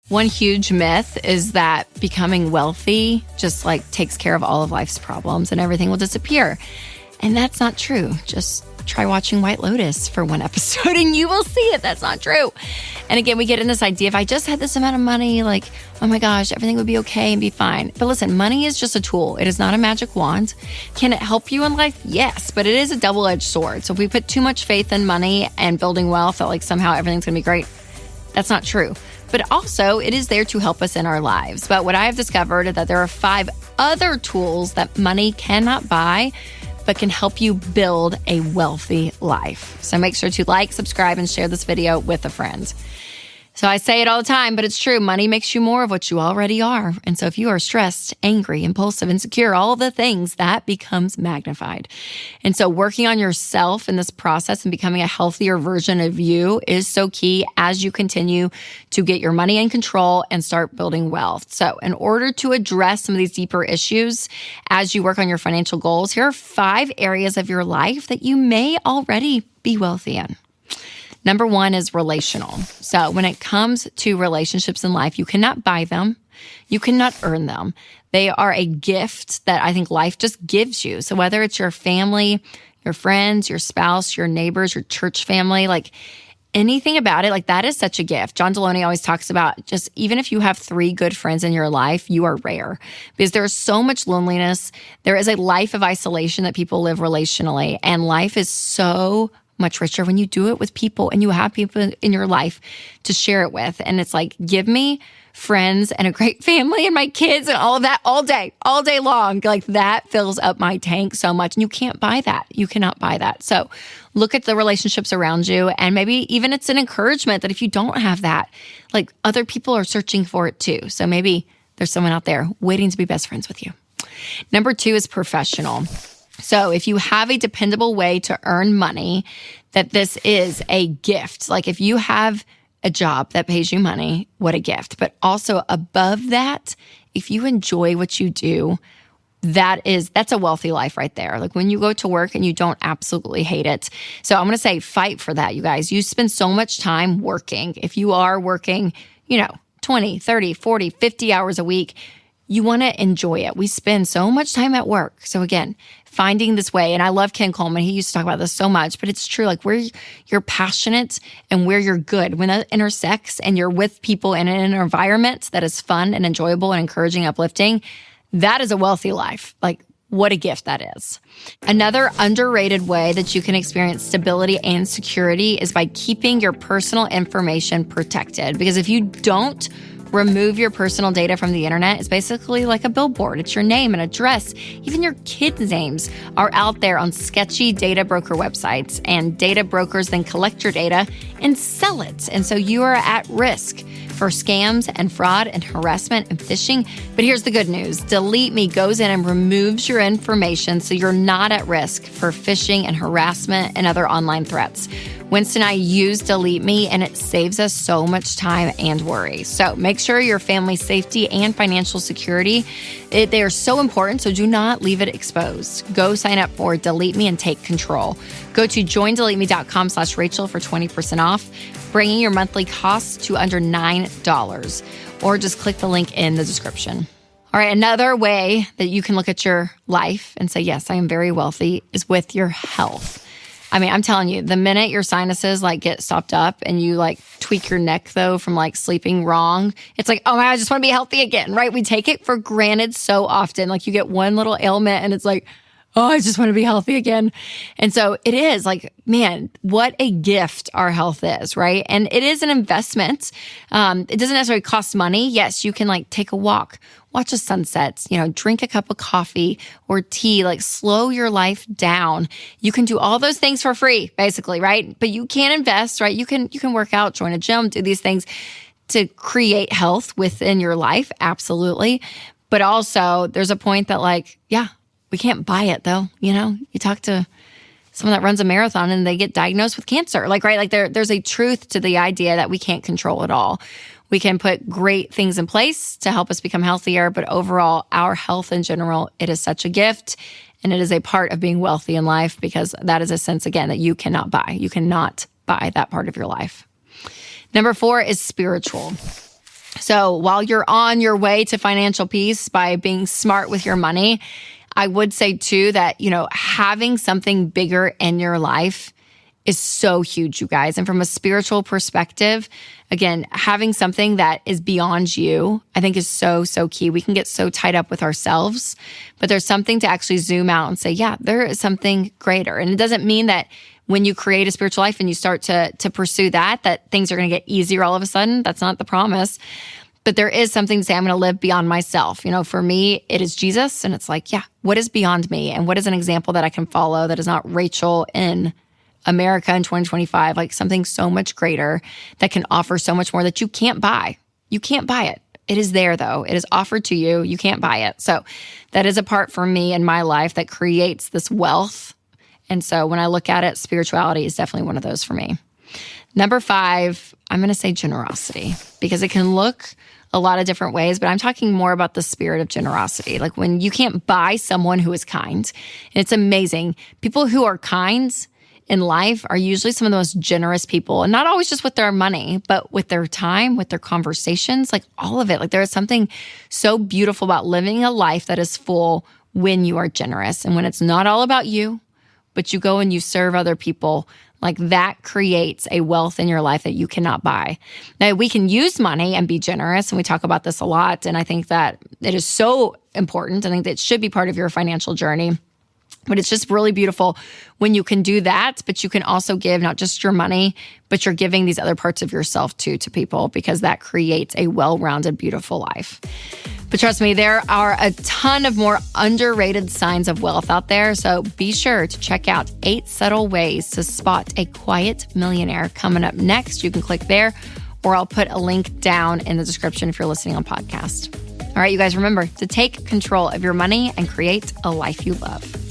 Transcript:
One huge myth is that becoming wealthy just like takes care of all of life's problems and everything will disappear. And that's not true. Just try watching White Lotus for one episode and you will see it. That's not true. And again, we get in this idea, if I just had this amount of money, like, oh my gosh, everything would be okay and be fine. But listen, money is just a tool. It is not a magic wand. Can it help you in life? Yes, but it is a double-edged sword. So if we put too much faith in money and building wealth, that like somehow everything's going to be great, that's not true. But also, it is there to help us in our lives. But what I have discovered is that there are 5 other tools that money cannot buy, but can help you build a wealthy life. So make sure to like, subscribe, and share this video with a friend. So I say it all the time, but it's true. Money makes you more of what you already are. And so if you are stressed, angry, impulsive, insecure, all of the things, that becomes magnified. And so working on yourself in this process and becoming a healthier version of you is so key as you continue to get your money in control and start building wealth. So in order to address some of these deeper issues as you work on your financial goals, here are 5 areas of your life that you may already be wealthy in. Number 1 is relational. So when it comes to relationships in life, you cannot buy them. You cannot earn them. They are a gift that I think life just gives you. So whether it's your family, your friends, your spouse, your neighbors, your church family, like anything about it, like that is such a gift. John Deloney always talks about just even if you have 3 good friends in your life, you are rare because there is so much loneliness. There is a life of isolation that people live relationally, and life is so much richer when you do it with people and you have people in your life to share it with. And it's like, give me friends and a great family and my kids and all of that all day long. Like that fills up my tank so much. And you can't buy that. You cannot buy that. So look at the relationships around you. And maybe even it's an encouragement that if you don't have that, like other people are searching for it too. So maybe there's someone out there waiting to be best friends with you. Number 2 is professional. So if you have a dependable way to earn money, that this is a gift. Like if you have a job that pays you money, what a gift. But also above that, if you enjoy what you do, that's a wealthy life right there. Like when you go to work and you don't absolutely hate it. So I'm going to say fight for that, you guys. You spend so much time working. If you are working, 20, 30, 40, 50 hours a week, you want to enjoy it. We spend so much time at work. So again, finding this way, and I love Ken Coleman. He used to talk about this so much, but it's true. Like where you're passionate and where you're good, when that intersects and you're with people in an environment that is fun and enjoyable and encouraging, uplifting, that is a wealthy life. Like what a gift that is. Another underrated way that you can experience stability and security is by keeping your personal information protected. Because if you don't remove your personal data from the internet, it's basically like a billboard. It's your name and address. Even your kids' names are out there on sketchy data broker websites, and data brokers then collect your data and sell it. And so you are at risk for scams and fraud and harassment and phishing. But here's the good news. Delete Me goes in and removes your information so you're not at risk for phishing and harassment and other online threats. Winston and I use Delete Me, and it saves us so much time and worry. So make sure your family's safety and financial security, they are so important, so do not leave it exposed. Go sign up for Delete Me and take control. Go to joindeleteme.com/Rachel for 20% off, bringing your monthly costs to under $9, or just click the link in the description. All right, another way that you can look at your life and say, yes, I am very wealthy, is with your health. I mean, I'm telling you, the minute your sinuses get stopped up and you tweak your neck though from sleeping wrong, it's like, oh my, I just want to be healthy again, right? We take it for granted so often. You get one little ailment and it's like, oh, I just want to be healthy again. And so it is man, what a gift our health is, right? And it is an investment. It doesn't necessarily cost money. Yes, you can take a walk, watch a sunset, drink a cup of coffee or tea, slow your life down. You can do all those things for free, basically, right? But you can invest, right? You can work out, join a gym, do these things to create health within your life. Absolutely. But also there's a point that we can't buy it though. You talk to someone that runs a marathon and they get diagnosed with cancer. Right? There's a truth to the idea that we can't control it all. We can put great things in place to help us become healthier, but overall, our health in general, it is such a gift, and it is a part of being wealthy in life, because that is a sense, again, that you cannot buy. You cannot buy that part of your life. Number 4 is spiritual. So while you're on your way to financial peace by being smart with your money, I would say too that, having something bigger in your life is so huge, you guys. And from a spiritual perspective, again, having something that is beyond you, I think is so, so key. We can get so tied up with ourselves, but there's something to actually zoom out and say, yeah, there is something greater. And it doesn't mean that when you create a spiritual life and you start to pursue that things are going to get easier all of a sudden. That's not the promise. But there is something to say, I'm going to live beyond myself. For me, it is Jesus. And it's like, yeah, what is beyond me? And what is an example that I can follow that is not Rachel in America in 2025, like something so much greater that can offer so much more that you can't buy. You can't buy it. It is there though. It is offered to you. You can't buy it. So that is a part for me in my life that creates this wealth. And so when I look at it, spirituality is definitely one of those for me. Number 5, I'm going to say generosity, because it can look a lot of different ways, but I'm talking more about the spirit of generosity. Like when you can't buy someone who is kind, and it's amazing. People who are kind in life are usually some of the most generous people, and not always just with their money, but with their time, with their conversations, like all of it. Like there is something so beautiful about living a life that is full when you are generous and when it's not all about you, but you go and you serve other people. Like that creates a wealth in your life that you cannot buy. Now, we can use money and be generous, and we talk about this a lot, and I think that it is so important. I think that it should be part of your financial journey. But it's just really beautiful when you can do that, but you can also give not just your money, but you're giving these other parts of yourself too to people, because that creates a well-rounded, beautiful life. But trust me, there are a ton of more underrated signs of wealth out there. So be sure to check out 8 subtle ways to spot a quiet millionaire coming up next. You can click there, or I'll put a link down in the description if you're listening on podcast. All right, you guys, remember to take control of your money and create a life you love.